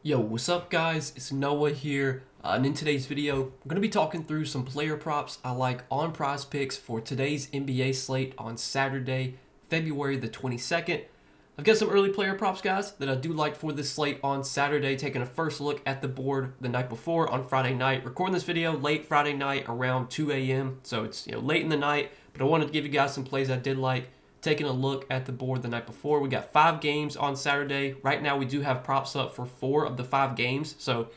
Yo, what's up guys? It's Noah here, and in today's video, I'm going to be talking through some player props I like on Prizepicks for today's NBA slate on Saturday, February the 22nd. I've got some early player props, guys, that I do like for this slate on Saturday, taking a first look at the board the night before on Friday night. Recording this video late Friday night around 2 a.m., so it's late in the night, but I wanted to give you guys some plays I did like. Taking a look at the board the night before, we got 5 games on Saturday. Right now, we do have props up for 4 of the 5 games, so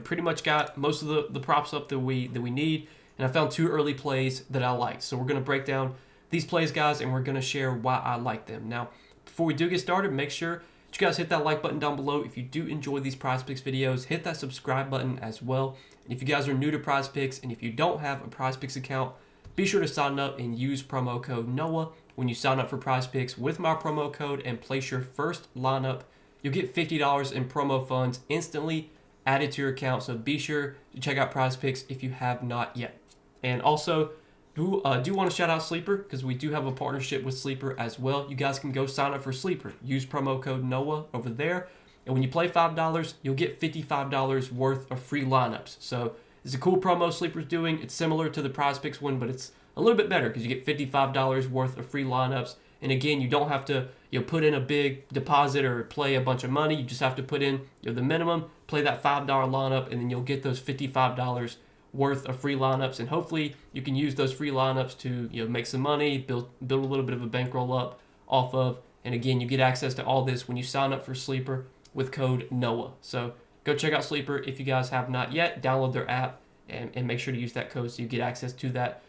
pretty much got most of the props up that we need. And I found 2 early plays that I like, so we're gonna break down these plays, guys, and we're gonna share why I like them. Now, before we do get started, make sure that you guys hit that like button down below. If you do enjoy these Prizepicks videos, hit that subscribe button as well. And if you guys are new to Prizepicks and if you don't have a Prizepicks account, be sure to sign up and use promo code NOAH when you sign up for Prizepicks with my promo code and place your first lineup. You'll get $50 in promo funds instantly added to your account. So be sure to check out Prizepicks if you have not yet. And also, do want to shout out Sleeper because we do have a partnership with Sleeper as well. You guys can go sign up for Sleeper. Use promo code NOAH over there. And when you play $5, you'll get $55 worth of free lineups. So it's a cool promo Sleeper's doing. It's similar to the Prizepicks one, but it's a little bit better because you get $55 worth of free lineups. And again, you don't have to put in a big deposit or play a bunch of money. You just have to put in the minimum, play that $5 lineup, and then you'll get those $55 worth of free lineups. And hopefully you can use those free lineups to make some money, build a little bit of a bankroll up off of. And again, you get access to all this when you sign up for Sleeper with code NOAH. So go check out Sleeper if you guys have not yet. Download their app and make sure to use that code so you get access to that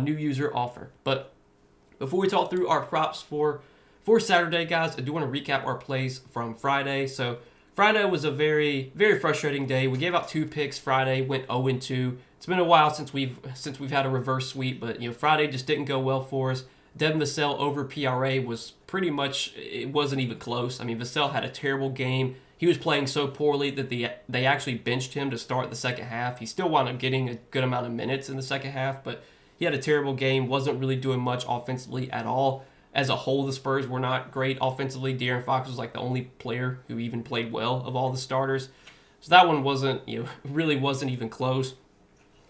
new user offer. But before we talk through our props for Saturday, guys, I do want to recap our plays from Friday. So Friday was a very, very frustrating day. We gave out 2 picks Friday, went 0-2. It's been a while since we've had a reverse sweep, but Friday just didn't go well for us. Devin Vassell over PRA was pretty much, it wasn't even close. I mean, Vassell had a terrible game. He was playing so poorly that they actually benched him to start the second half. He still wound up getting a good amount of minutes in the second half, but he had a terrible game, wasn't really doing much offensively at all. As a whole, the Spurs were not great offensively. De'Aaron Fox was like the only player who even played well of all the starters. So that one wasn't, really wasn't even close.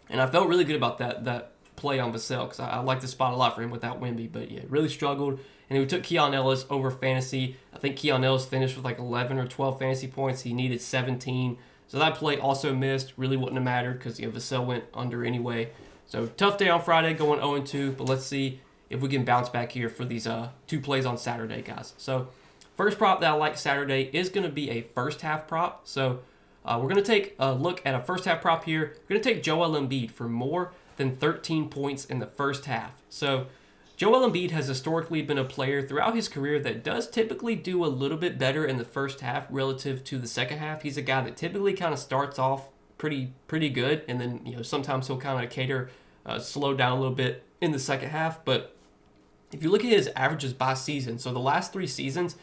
And I felt really good about that play on Vassell because I like the spot a lot for him without Wemby. But yeah, really struggled. And then we took Keon Ellis over fantasy. I think Keon Ellis finished with like 11 or 12 fantasy points. He needed 17. So that play also missed. Really wouldn't have mattered because Vassell went under anyway. So tough day on Friday going 0-2, but let's see if we can bounce back here for these 2 plays on Saturday, guys. So first prop that I like Saturday is going to be a first half prop. So we're going to take a look at a first half prop here. We're going to take Joel Embiid for more than 13 points in the first half. So Joel Embiid has historically been a player throughout his career that does typically do a little bit better in the first half relative to the second half. He's a guy that typically kind of starts off pretty good, and then sometimes he'll kind of slow down a little bit in the second half. But if you look at his averages by season, so the last 3 seasons,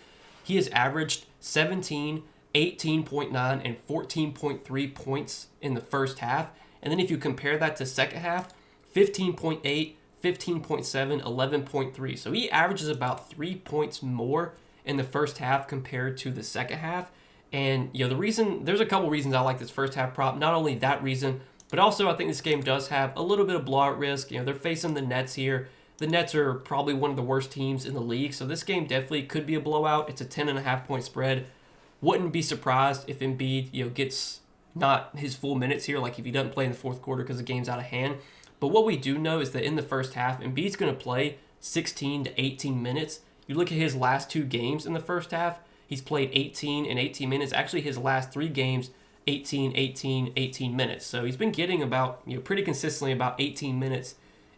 he has averaged 17, 18.9, and 14.3 points in the first half. And then if you compare that to second half, 15.8, 15.7, 11.3. So he averages about 3 points more in the first half compared to the second half. And there's a couple reasons I like this first half prop. Not only that reason, but also I think this game does have a little bit of blowout risk. They're facing the Nets here. The Nets are probably one of the worst teams in the league, so this game definitely could be a blowout. It's a 10.5 point spread. Wouldn't be surprised if Embiid gets not his full minutes here, like if he doesn't play in the fourth quarter because the game's out of hand. But what we do know is that in the first half, Embiid's going to play 16 to 18 minutes. You look at his last 2 games in the first half, he's played 18 and 18 minutes. Actually, his last 3 games, 18, 18, 18 minutes. So he's been getting about, pretty consistently about 18 minutes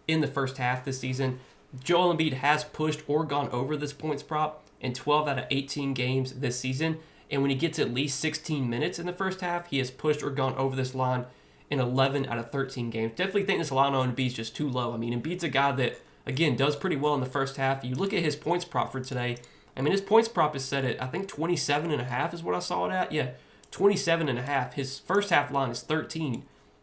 in the first half this season. Joel Embiid has pushed or gone over this points prop in 12 out of 18 games this season. And when he gets at least 16 minutes in the first half, he has pushed or gone over this line in 11 out of 13 games. Definitely think this line on Embiid is just too low. I mean, Embiid's a guy that, again, does pretty well in the first half. You look at his points prop for today. I mean, his points prop is set at, I think, 27.5 is what I saw it at. Yeah, 27.5. His first half line is 13.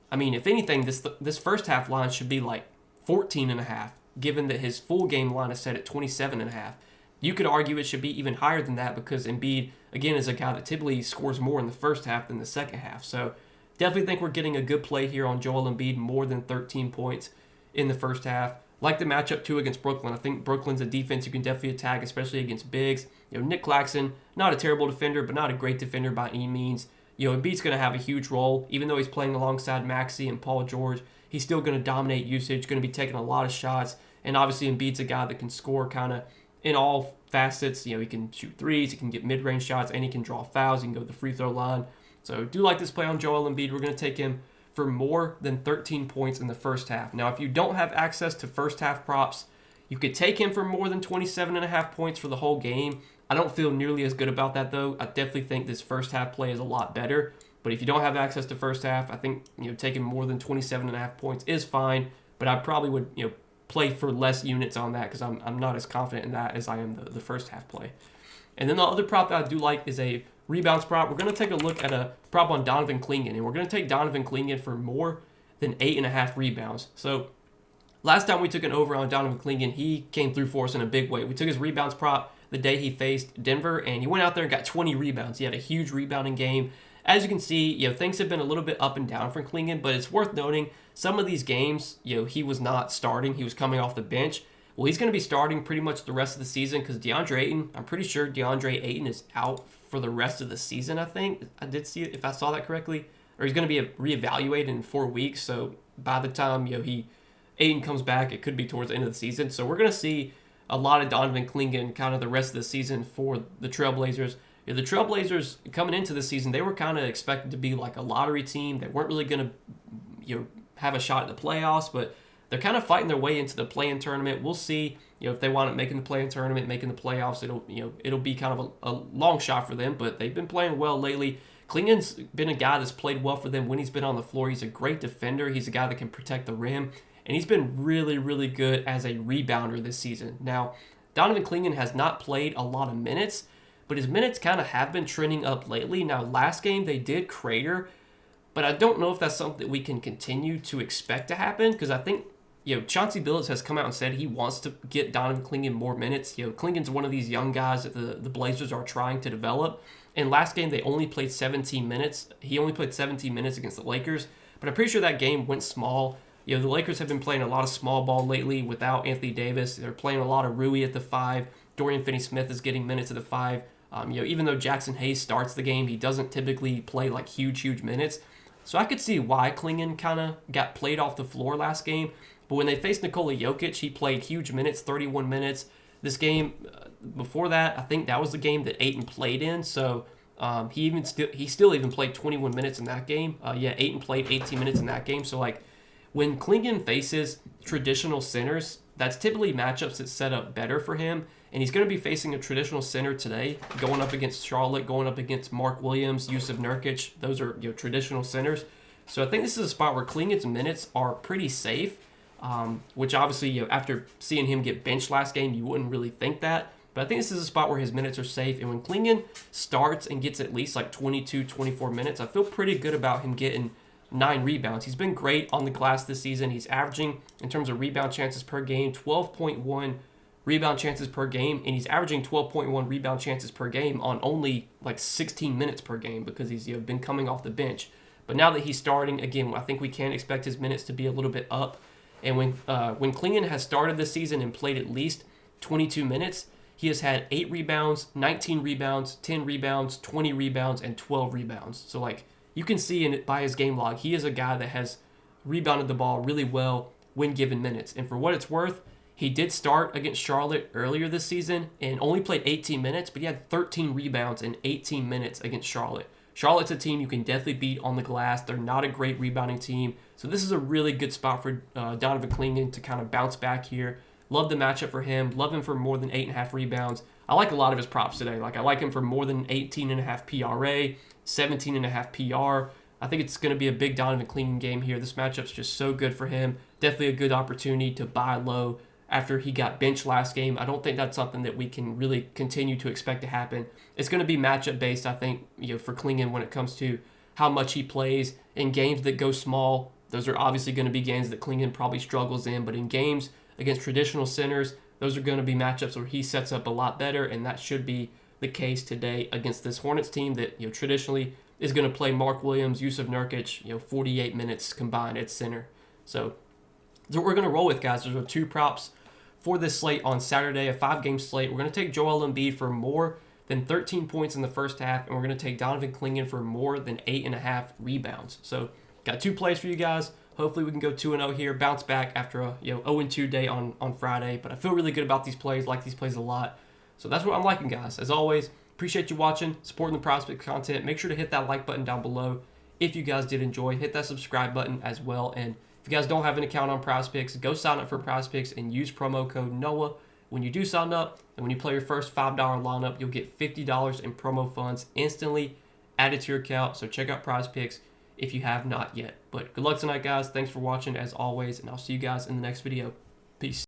I mean, if anything, this first half line should be like 14.5, given that his full game line is set at 27.5. You could argue it should be even higher than that because Embiid, again, is a guy that typically scores more in the first half than the second half. So definitely think we're getting a good play here on Joel Embiid, more than 13 points in the first half. Like the matchup too against Brooklyn. I think Brooklyn's a defense you can definitely attack, especially against bigs. Nick Claxton, not a terrible defender, but not a great defender by any means. Embiid's going to have a huge role, even though he's playing alongside Maxey and Paul George. He's still going to dominate usage, going to be taking a lot of shots, and obviously Embiid's a guy that can score kind of in all facets. He can shoot threes, he can get mid-range shots, and he can draw fouls. He can go to the free throw line. So do like this play on Joel Embiid. We're going to take him for more than 13 points in the first half. Now, if you don't have access to first half props, you could take him for more than 27.5 points for the whole game. I don't feel nearly as good about that, though. I definitely think this first half play is a lot better. But if you don't have access to first half, I think taking more than 27.5 points is fine. But I probably would play for less units on that because I'm not as confident in that as I am the first half play. And then the other prop that I do like is a rebounds prop. We're going to take a look at a prop on Donovan Clingan, and we're going to take Donovan Clingan for more than 8.5 rebounds. So last time we took an over on Donovan Clingan, he came through for us in a big way. We took his rebounds prop the day he faced Denver, and he went out there and got 20 rebounds. He had a huge rebounding game. As you can see, things have been a little bit up and down for Clingan, but it's worth noting some of these games, he was not starting. He was coming off the bench. Well, he's going to be starting pretty much the rest of the season because DeAndre Ayton, I'm pretty sure DeAndre Ayton is out for the rest of the season, I think. I did see it, if I saw that correctly. Or he's going to be reevaluated in 4 weeks. So by the time Ayton comes back, it could be towards the end of the season. So we're going to see a lot of Donovan Clingan kind of the rest of the season for the Trailblazers. The Trailblazers coming into the season, they were kind of expected to be like a lottery team. They weren't really going to have a shot at the playoffs, but they're kind of fighting their way into the play-in tournament. We'll see, if they wind up making the play-in tournament, making the playoffs. It'll be kind of a long shot for them, but they've been playing well lately. Clingan's been a guy that's played well for them when he's been on the floor. He's a great defender. He's a guy that can protect the rim, and he's been really, really good as a rebounder this season. Now, Donovan Clingan has not played a lot of minutes, but his minutes kind of have been trending up lately. Now, last game they did crater, but I don't know if that's something that we can continue to expect to happen because I think Chauncey Billups has come out and said he wants to get Donovan Clingan more minutes. Clingan's one of these young guys that the Blazers are trying to develop. And last game, they only played 17 minutes. He only played 17 minutes against the Lakers. But I'm pretty sure that game went small. The Lakers have been playing a lot of small ball lately without Anthony Davis. They're playing a lot of Rui at the 5. Dorian Finney-Smith is getting minutes at the 5. Even though Jackson Hayes starts the game, he doesn't typically play like huge minutes. So I could see why Clingan kind of got played off the floor last game. But when they faced Nikola Jokic, he played huge minutes, 31 minutes. This game, before that, I think that was the game that Ayton played in. So he still even played 21 minutes in that game. Ayton played 18 minutes in that game. So when Clingan faces traditional centers, that's typically matchups that set up better for him. And he's going to be facing a traditional center today, going up against Charlotte, going up against Mark Williams, Yusuf Nurkic. Those are traditional centers. So I think this is a spot where Clingan's minutes are pretty safe. Which obviously, after seeing him get benched last game, you wouldn't really think that. But I think this is a spot where his minutes are safe. And when Clingan starts and gets at least 22, 24 minutes, I feel pretty good about him getting 9 rebounds. He's been great on the glass this season. He's averaging, in terms of rebound chances per game, 12.1 rebound chances per game. And he's averaging 12.1 rebound chances per game on only 16 minutes per game because he's been coming off the bench. But now that he's starting, again, I think we can expect his minutes to be a little bit up. And when Clingan has started this season and played at least 22 minutes, he has had 8 rebounds, 19 rebounds, 10 rebounds, 20 rebounds, and 12 rebounds. So, you can see by his game log, he is a guy that has rebounded the ball really well when given minutes. And for what it's worth, he did start against Charlotte earlier this season and only played 18 minutes, but he had 13 rebounds in 18 minutes against Charlotte. Charlotte's a team you can definitely beat on the glass. They're not a great rebounding team. So this is a really good spot for Donovan Clingan to kind of bounce back here. Love the matchup for him. Love him for more than 8.5 rebounds. I like a lot of his props today. I like him for more than 18.5 PRA, 17.5 PR. I think it's going to be a big Donovan Clingan game here. This matchup's just so good for him. Definitely a good opportunity to buy low after he got benched last game. I don't think that's something that we can really continue to expect to happen. It's going to be matchup based, I think, for Clingan when it comes to how much he plays in games that go small. Those are obviously going to be games that Clingan probably struggles in, but in games against traditional centers, those are going to be matchups where he sets up a lot better, and that should be the case today against this Hornets team that traditionally is going to play Mark Williams, Yusuf Nurkic, 48 minutes combined at center. So that's what we're going to roll with, guys. There's 2 props for this slate on Saturday, a 5-game slate. We're going to take Joel Embiid for more than 13 points in the first half, and we're going to take Donovan Clingan for more than 8.5 rebounds. So got 2 plays for you guys. Hopefully we can go 2-0 here, bounce back after a 0-2 day on Friday. But I feel really good about these plays, like these plays a lot. So that's what I'm liking, guys. As always, appreciate you watching, supporting the Prizepicks content. Make sure to hit that like button down below if you guys did enjoy. Hit that subscribe button as well. And if you guys don't have an account on Prizepicks, go sign up for Prizepicks and use promo code NOAH. When you do sign up and when you play your first $5 lineup, you'll get $50 in promo funds instantly added to your account. So check out Prizepicks if you have not yet. But good luck tonight, guys. Thanks for watching as always, and I'll see you guys in the next video. Peace.